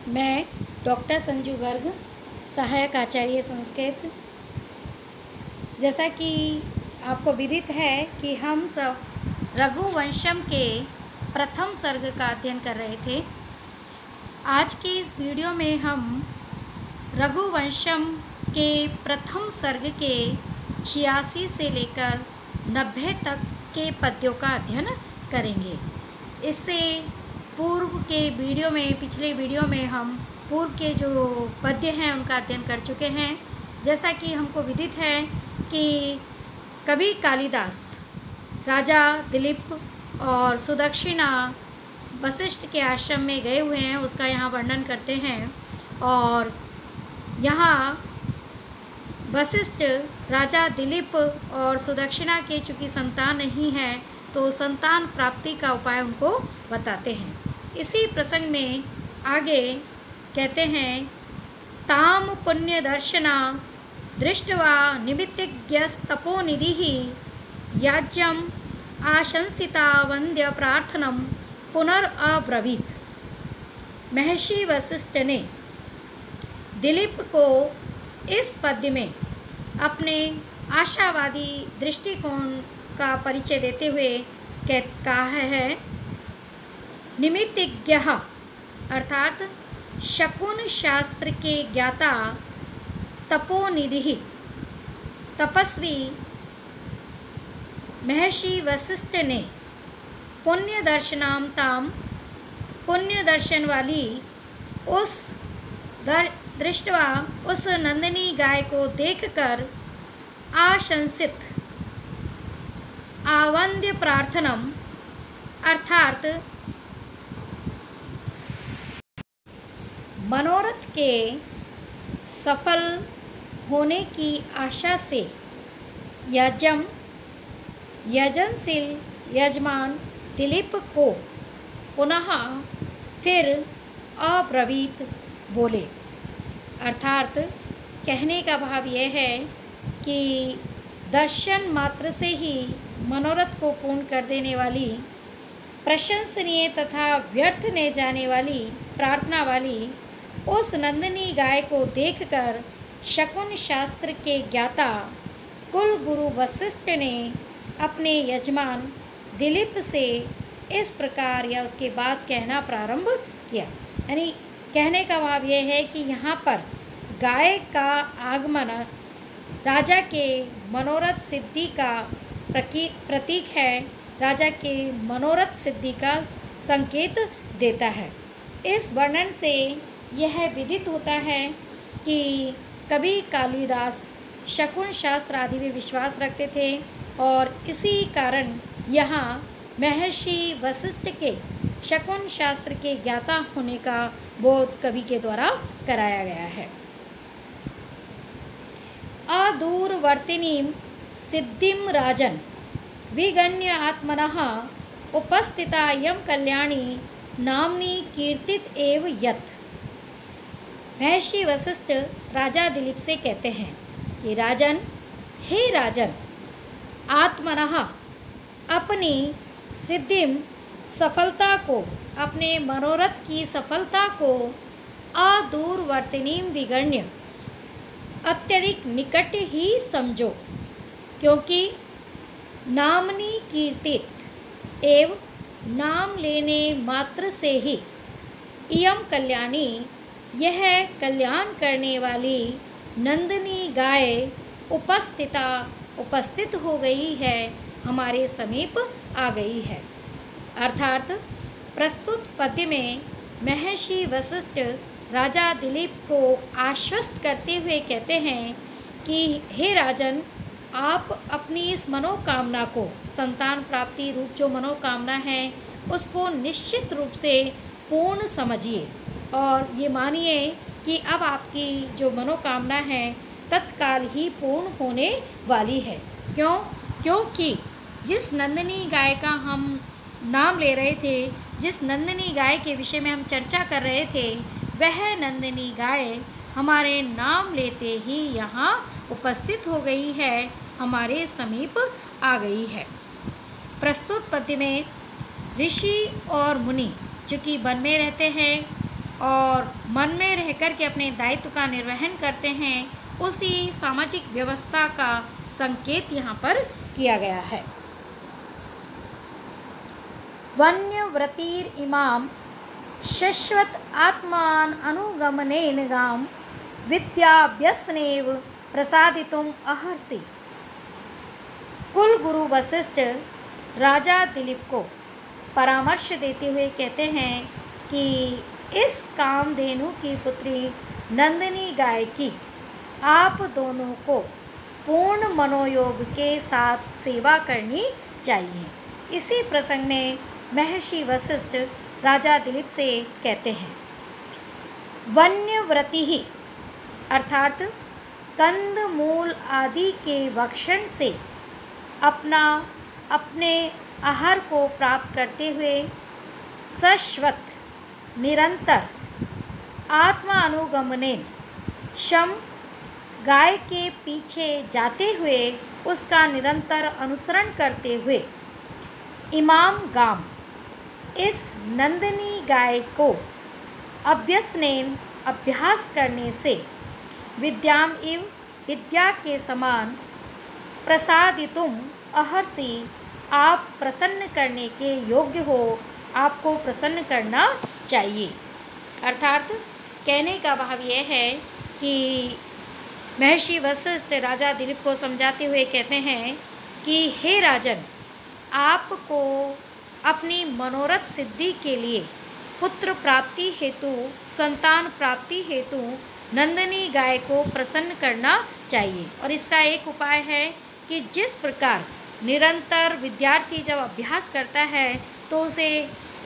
मैं डॉक्टर संजू गर्ग, सहायक आचार्य संस्कृत। जैसा कि आपको विदित है कि हम सब रघुवंशम के प्रथम सर्ग का अध्ययन कर रहे थे। आज की इस वीडियो में हम रघुवंशम के प्रथम सर्ग के 86 से लेकर 90 तक के पद्यों का अध्ययन करेंगे। इससे पूर्व के वीडियो में, पिछले वीडियो में हम पूर्व के जो पद्य हैं उनका अध्ययन कर चुके हैं। जैसा कि हमको विदित है कि कवि कालिदास राजा दिलीप और सुदक्षिणा वशिष्ठ के आश्रम में गए हुए हैं, उसका यहाँ वर्णन करते हैं। और यहाँ वशिष्ठ राजा दिलीप और सुदक्षिणा के चूँकि संतान नहीं है तो संतान प्राप्ति का उपाय उनको बताते हैं। इसी प्रसंग में आगे कहते हैं, ताम पुण्य दर्शना दृष्ट्वा निमित्तज्ञस्तपोनिधिः याज्यम आशंसिता वंद्य प्रार्थनम पुनरअब्रवीत। महर्षि वशिष्ठ ने दिलीप को इस पद्य में अपने आशावादी दृष्टिकोण का परिचय देते हुए कहा है, निमित्तज्ञः अर्थात शकुन शास्त्र के ज्ञाता, तपोनिधि तपस्वी महर्षि वशिष्ठ ने पुण्य दर्शनाम ताम पुण्य दर्शन वाली उस दृष्टवा उस नंदिनी गाय को देखकर आशंसित आवंद्य प्रार्थनम अर्थात मनोरथ के सफल होने की आशा से यजनशील यजमान दिलीप को पुनः फिर अब्रवीत बोले। अर्थात कहने का भाव यह है कि दर्शन मात्र से ही मनोरथ को पूर्ण कर देने वाली, प्रशंसनीय तथा व्यर्थ ने जाने वाली प्रार्थना वाली उस नंदिनी गाय को देखकर शकुन शास्त्र के ज्ञाता कुल गुरु वशिष्ठ ने अपने यजमान दिलीप से इस प्रकार या उसके बाद कहना प्रारंभ किया। यानी कहने का भाव यह है कि यहाँ पर गाय का आगमन राजा के मनोरथ सिद्धि का प्रतीक है, राजा के मनोरथ सिद्धि का संकेत देता है। इस वर्णन से यह विदित होता है कि कवि कालिदास शकुन शास्त्र आदि में विश्वास रखते थे और इसी कारण यहाँ महर्षि वशिष्ठ के शकुन शास्त्र के ज्ञाता होने का बोध कवि के द्वारा कराया गया है। अदूरवर्तिनीं सिद्धिं राजन् विगण्य आत्मनः उपस्थिता यम कल्याणी नामनी कीर्तित एव यत्। महर्षि वशिष्ठ राजा दिलीप से कहते हैं कि राजन, हे राजन, आत्मनः अपनी सिद्धिम सफलता को, अपने मनोरथ की सफलता को अदूरवर्तिनीं विगण्य अत्यधिक निकट ही समझो, क्योंकि नामनी कीर्तित एव नाम लेने मात्र से ही इयम कल्याणी यह कल्याण करने वाली नंदिनी गाय उपस्थित हो गई है, हमारे समीप आ गई है। अर्थात प्रस्तुत पद्य में महर्षि वशिष्ठ राजा दिलीप को आश्वस्त करते हुए कहते हैं कि हे राजन, आप अपनी इस मनोकामना को, संतान प्राप्ति रूप जो मनोकामना है, उसको निश्चित रूप से पूर्ण समझिए और ये मानिए कि अब आपकी जो मनोकामना है तत्काल ही पूर्ण होने वाली है। क्योंकि जिस नंदिनी गाय का हम नाम ले रहे थे, जिस नंदिनी गाय के विषय में हम चर्चा कर रहे थे, वह नंदिनी गाय हमारे नाम लेते ही यहाँ उपस्थित हो गई है, हमारे समीप आ गई है। प्रस्तुत पद्य में ऋषि और मुनि चूँकि वन में रहते हैं और मन में रहकर के अपने दायित्व का निर्वहन करते हैं, उसी सामाजिक व्यवस्था का संकेत यहाँ पर किया गया है। वन्यव्रतीर इमाम शश्वत आत्मान अनुगमनेन गाम विद्याभ्यसनेव प्रसादितुम अहर्षि। कुल गुरु वशिष्ठ राजा दिलीप को परामर्श देते हुए कहते हैं कि इस कामधेनु की पुत्री नंदिनी गाय की आप दोनों को पूर्ण मनोयोग के साथ सेवा करनी चाहिए। इसी प्रसंग में महर्षि वशिष्ठ राजा दिलीप से कहते हैं, वन्यव्रति ही अर्थात कंद मूल आदि के भक्षण से अपने आहार को प्राप्त करते हुए शाश्वत निरंतर आत्मानुगमनेन शम गाय के पीछे जाते हुए उसका निरंतर अनुसरण करते हुए इमाम गाम इस नंदिनी गाय को अभ्यसनेन अभ्यास करने से विद्याम इव विद्या के समान प्रसादितुम अहर्षि आप प्रसन्न करने के योग्य हो, आपको प्रसन्न करना चाहिए। अर्थात कहने का भाव यह है कि महर्षि वशिष्ठ राजा दिलीप को समझाते हुए कहते हैं कि हे राजन, आपको अपनी मनोरथ सिद्धि के लिए पुत्र प्राप्ति हेतु, संतान प्राप्ति हेतु नंदिनी गाय को प्रसन्न करना चाहिए। और इसका एक उपाय है कि जिस प्रकार निरंतर विद्यार्थी जब अभ्यास करता है तो उसे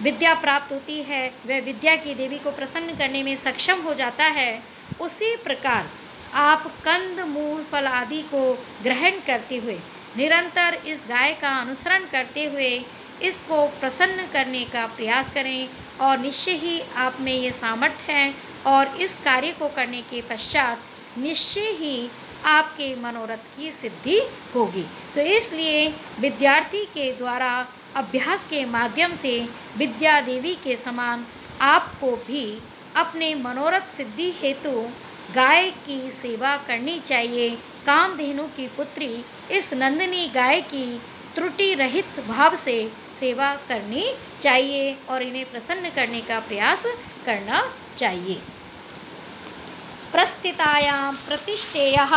विद्या प्राप्त होती है, वह विद्या की देवी को प्रसन्न करने में सक्षम हो जाता है, उसी प्रकार आप कंद मूल फल आदि को ग्रहण करते हुए निरंतर इस गाय का अनुसरण करते हुए इसको प्रसन्न करने का प्रयास करें, और निश्चय ही आप में ये सामर्थ्य है और इस कार्य को करने के पश्चात निश्चय ही आपके मनोरथ की सिद्धि होगी। तो इसलिए विद्यार्थी के द्वारा अभ्यास के माध्यम से विद्या देवी के समान आपको भी अपने मनोरथ सिद्धि हेतु गाय की सेवा करनी चाहिए। कामधेनु की पुत्री इस नंदिनी गाय की त्रुटि रहित भाव से सेवा करनी चाहिए और इन्हें प्रसन्न करने का प्रयास करना चाहिए। प्रस्थितायां प्रतिष्ठेयः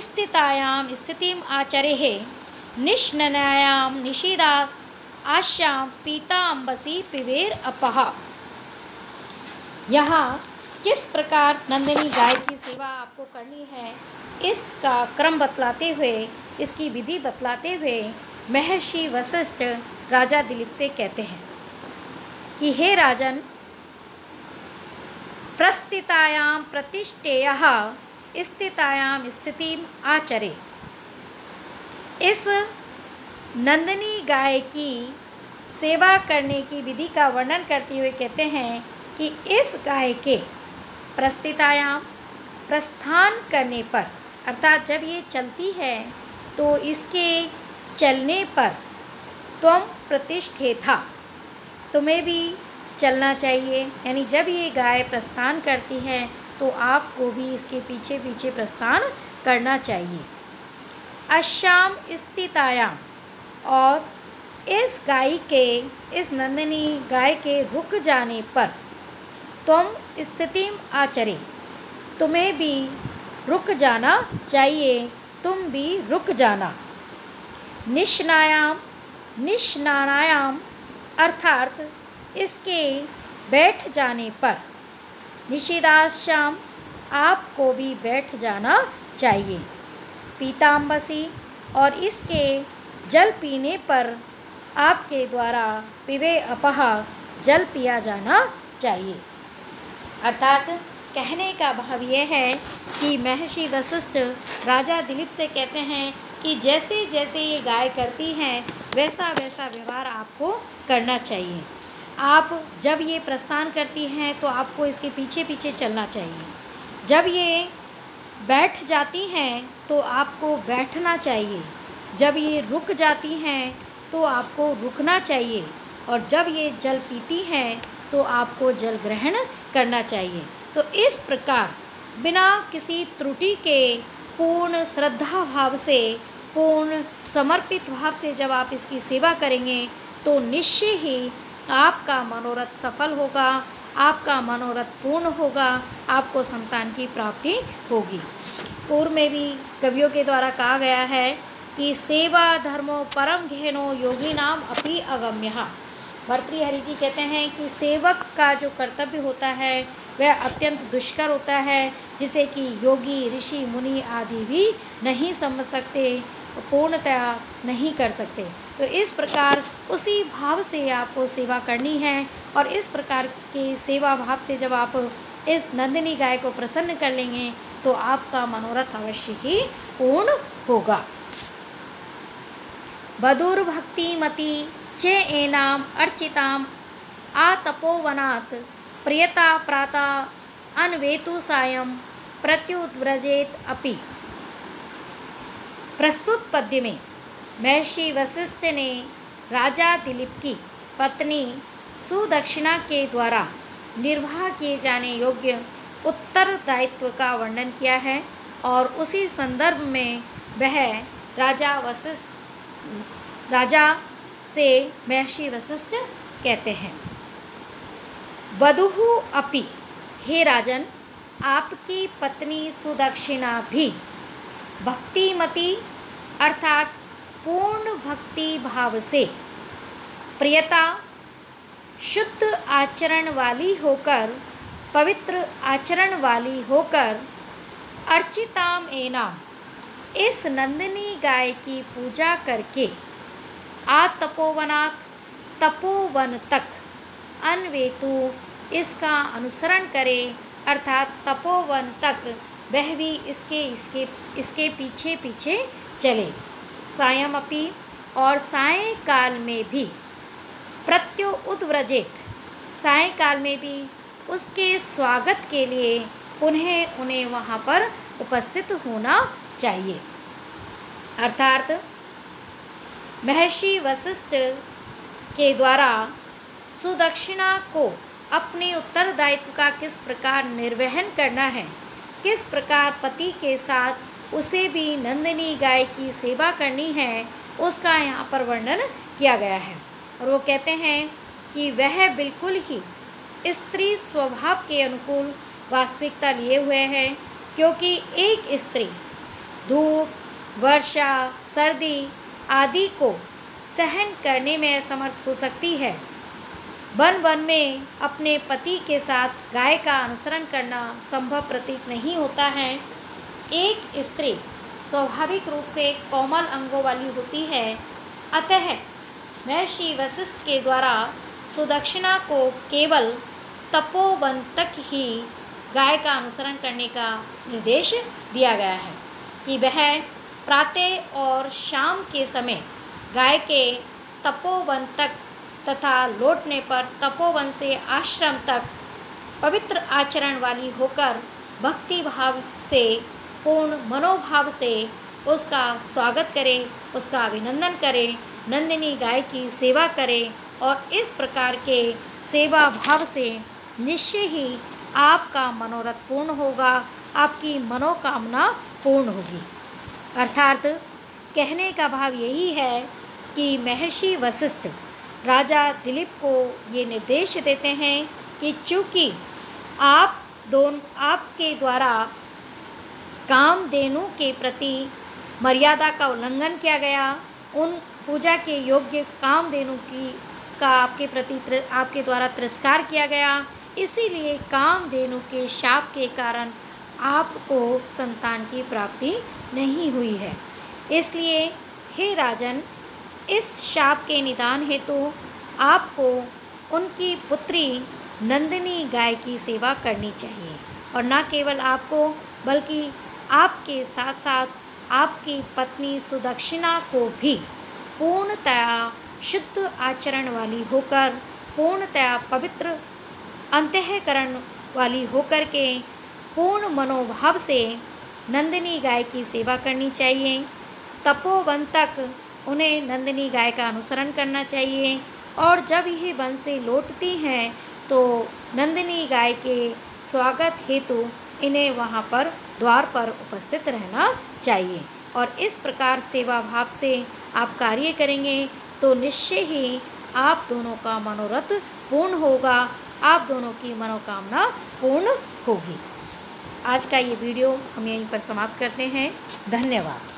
स्थितायां स्थितिम आचरेः निष्ननायां निषीदात् आश्यां पीताम्बसी पिबेर अपः। यहाँ किस प्रकार नंदिनी गाय की सेवा आपको करनी है, इसका क्रम बतलाते हुए, इसकी विधि बतलाते हुए महर्षि वशिष्ठ राजा दिलीप से कहते हैं कि हे राजन, प्रस्थितायां प्रतिष्ठेयः स्थितायां स्थितिम आचरे। इस नंदिनी गाय की सेवा करने की विधि का वर्णन करते हुए कहते हैं कि इस गाय के प्रस्थितायां प्रस्थान करने पर, अर्थात जब ये चलती है तो इसके चलने पर त्वं प्रतिष्ठेथा, तुम्हें भी चलना चाहिए। यानी जब ये गाय प्रस्थान करती है तो आपको भी इसके पीछे पीछे प्रस्थान करना चाहिए। अश्याम स्थितायाम, और इस गाय के, इस नंदिनी गाय के रुक जाने पर त्वं स्थितिम आचरे, तुम्हें भी रुक जाना चाहिए, तुम भी रुक जाना। निष्नायाम निष्नानायाम, अर्थात इसके बैठ जाने पर, निषेधाश्याम, आपको भी बैठ जाना चाहिए। पीताम्बसी, और इसके जल पीने पर आपके द्वारा पिबे अपह, जल पिया जाना चाहिए। अर्थात कहने का भाव यह है कि महर्षि वशिष्ठ राजा दिलीप से कहते हैं कि जैसे जैसे ये गाय करती हैं वैसा वैसा व्यवहार आपको करना चाहिए। आप जब ये प्रस्थान करती हैं तो आपको इसके पीछे पीछे चलना चाहिए। जब ये बैठ जाती हैं तो आपको बैठना चाहिए। जब ये रुक जाती हैं तो आपको रुकना चाहिए। और जब ये जल पीती हैं तो आपको जल ग्रहण करना चाहिए। तो इस प्रकार बिना किसी त्रुटि के पूर्ण श्रद्धा भाव से, पूर्ण समर्पित भाव से जब आप इसकी सेवा करेंगे तो निश्चय ही आपका मनोरथ सफल होगा, आपका मनोरथ पूर्ण होगा, आपको संतान की प्राप्ति होगी। पूर्व में भी कवियों के द्वारा कहा गया है कि सेवा धर्मो परम गहनो योगी नाम अपि अगम्यः। भर्तृहरि जी कहते हैं कि सेवक का जो कर्तव्य होता है वह अत्यंत दुष्कर होता है, जिसे कि योगी ऋषि मुनि आदि भी नहीं समझ सकते, पूर्णतया नहीं कर सकते। तो इस प्रकार उसी भाव से आपको सेवा करनी है, और इस प्रकार के सेवा भाव से जब आप इस नंदिनी गाय को प्रसन्न कर लेंगे तो आपका मनोरथ अवश्य ही पूर्ण होगा। बधुर भक्तिमती चे एनाम अर्चिताम आतपोवनात् प्रियता प्राता अन्वेतु सायं प्रत्युव्रजेत अपि। प्रस्तुत पद्य में महर्षि वशिष्ठ ने राजा दिलीप की पत्नी सुदक्षिणा के द्वारा निर्वाह किए जाने योग्य उत्तरदायित्व का वर्णन किया है, और उसी संदर्भ में वह राजा से महर्षि वशिष्ठ कहते हैं, वधुहु अपि, हे राजन, आपकी पत्नी सुदक्षिणा भी भक्तिमती अर्थात पूर्ण भक्ति भाव से, प्रियता शुद्ध आचरण वाली होकर, पवित्र आचरण वाली होकर, अर्चिताम एनाम, इस नंदिनी गाय की पूजा करके, आतपोवनात्, तपोवन तक, अन्वेतु, इसका अनुसरण करे, अर्थात तपोवन तक वह भी इसके पीछे पीछे चले, सायं अपि, और सायंकाल में भी, प्रत्युव्रजेत, सायंकाल में भी उसके स्वागत के लिए पुनः उन्हें वहाँ पर उपस्थित होना चाहिए। अर्थात महर्षि वशिष्ठ के द्वारा सुदक्षिणा को अपने उत्तरदायित्व का किस प्रकार निर्वहन करना है, किस प्रकार पति के साथ उसे भी नंदिनी गाय की सेवा करनी है, उसका यहाँ पर वर्णन किया गया है। और वो कहते हैं कि वह बिल्कुल ही स्त्री स्वभाव के अनुकूल वास्तविकता लिए हुए हैं, क्योंकि एक स्त्री धूप, वर्षा, सर्दी आदि को सहन करने में असमर्थ हो सकती है। वन वन में अपने पति के साथ गाय का अनुसरण करना संभव प्रतीत नहीं होता है। एक स्त्री स्वाभाविक रूप से कोमल अंगों वाली होती है, अतः महर्षि वशिष्ठ के द्वारा सुदक्षिणा को केवल तपोवन तक ही गाय का अनुसरण करने का निर्देश दिया गया है कि वह प्रातः और शाम के समय गाय के तपोवन तक तथा लौटने पर तपोवन से आश्रम तक पवित्र आचरण वाली होकर भक्ति भाव से, पूर्ण मनोभाव से उसका स्वागत करे, उसका अभिनंदन करे, नंदिनी गाय की सेवा करे, और इस प्रकार के सेवा भाव से निश्चय ही आपका मनोरथ पूर्ण होगा, आपकी मनोकामना पूर्ण होगी। अर्थात कहने का भाव यही है कि महर्षि वशिष्ठ राजा दिलीप को ये निर्देश देते हैं कि चूँकि आपके द्वारा कामधेनु के प्रति मर्यादा का उल्लंघन किया गया, उन पूजा के योग्य कामधेनु का आपके द्वारा तिरस्कार किया गया, इसीलिए कामधेनु के शाप के कारण आपको संतान की प्राप्ति नहीं हुई है। इसलिए हे राजन, इस शाप के निदान हेतु आपको उनकी पुत्री नंदिनी गाय की सेवा करनी चाहिए, और न केवल आपको बल्कि आपके साथ साथ आपकी पत्नी सुदक्षिणा को भी पूर्णतया शुद्ध आचरण वाली होकर, पूर्णतया पवित्र अंतःकरण वाली होकर के पूर्ण मनोभाव से नंदिनी गाय की सेवा करनी चाहिए। तपोवन तक उन्हें नंदिनी गाय का अनुसरण करना चाहिए, और जब ये वन से लौटती हैं तो नंदिनी गाय के स्वागत हेतु इन्हें वहाँ पर द्वार पर उपस्थित रहना चाहिए। और इस प्रकार सेवा भाव से आप कार्य करेंगे तो निश्चय ही आप दोनों का मनोरथ पूर्ण होगा, आप दोनों की मनोकामना पूर्ण होगी। आज का ये वीडियो हम यहीं पर समाप्त करते हैं। धन्यवाद।